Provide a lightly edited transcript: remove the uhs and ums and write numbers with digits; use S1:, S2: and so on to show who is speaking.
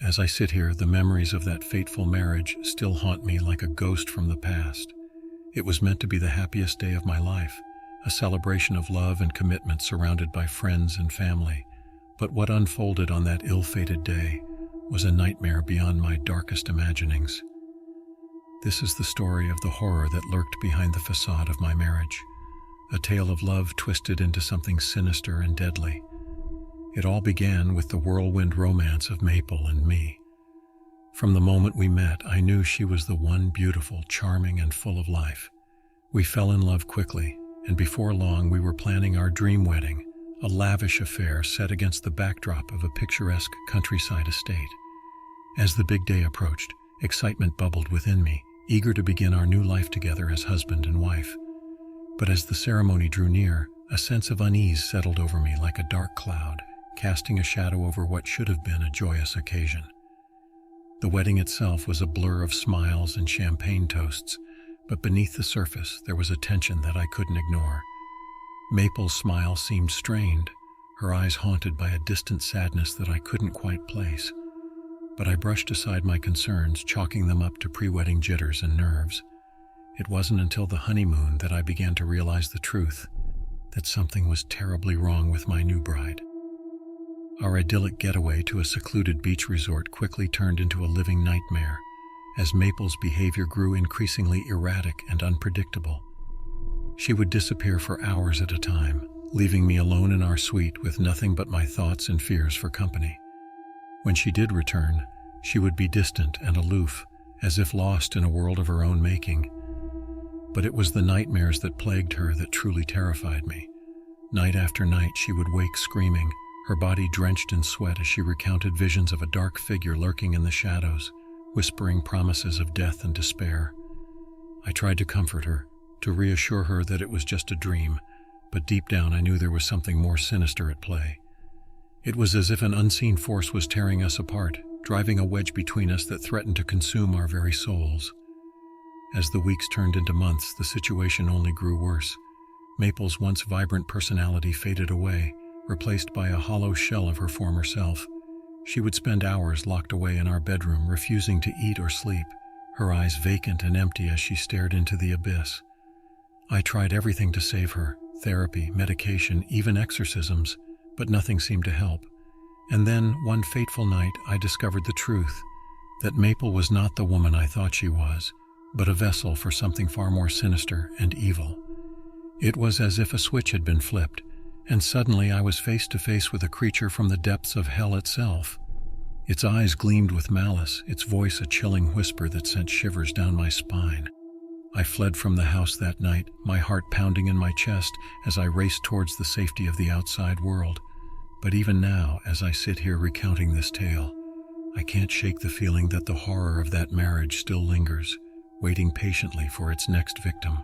S1: as I sit here, the memories of that fateful marriage still haunt me like a ghost from the past. It was meant to be the happiest day of my life, a celebration of love and commitment surrounded by friends and family. But what unfolded on that ill-fated day was a nightmare beyond my darkest imaginings. This is the story of the horror that lurked behind the facade of my marriage, a tale of love twisted into something sinister and deadly. It all began with the whirlwind romance of Maple and me. From the moment we met, I knew she was the one, beautiful, charming, and full of life. We fell in love quickly, and before long we were planning our dream wedding, a lavish affair set against the backdrop of a picturesque countryside estate. As the big day approached, excitement bubbled within me, eager to begin our new life together as husband and wife. But as the ceremony drew near, a sense of unease settled over me like a dark cloud, casting a shadow over what should have been a joyous occasion. The wedding itself was a blur of smiles and champagne toasts, but beneath the surface there was a tension that I couldn't ignore. Maple's smile seemed strained, her eyes haunted by a distant sadness that I couldn't quite place. But I brushed aside my concerns, chalking them up to pre-wedding jitters and nerves. It wasn't until the honeymoon that I began to realize the truth, that something was terribly wrong with my new bride. Our idyllic getaway to a secluded beach resort quickly turned into a living nightmare, as Maple's behavior grew increasingly erratic and unpredictable. She would disappear for hours at a time, leaving me alone in our suite with nothing but my thoughts and fears for company. When she did return, she would be distant and aloof, as if lost in a world of her own making. But it was the nightmares that plagued her that truly terrified me. Night after night she would wake screaming, her body drenched in sweat as she recounted visions of a dark figure lurking in the shadows, whispering promises of death and despair. I tried to comfort her, to reassure her that it was just a dream, but deep down I knew there was something more sinister at play. It was as if an unseen force was tearing us apart, driving a wedge between us that threatened to consume our very souls. As the weeks turned into months, the situation only grew worse. Maple's once vibrant personality faded away, replaced by a hollow shell of her former self. She would spend hours locked away in our bedroom, refusing to eat or sleep, her eyes vacant and empty as she stared into the abyss. I tried everything to save her, therapy, medication, even exorcisms, but nothing seemed to help. And then, one fateful night, I discovered the truth, that Maple was not the woman I thought she was, but a vessel for something far more sinister and evil. It was as if a switch had been flipped, and suddenly I was face to face with a creature from the depths of hell itself. Its eyes gleamed with malice, its voice a chilling whisper that sent shivers down my spine. I fled from the house that night, my heart pounding in my chest as I raced towards the safety of the outside world. But even now, as I sit here recounting this tale, I can't shake the feeling that the horror of that marriage still lingers, waiting patiently for its next victim.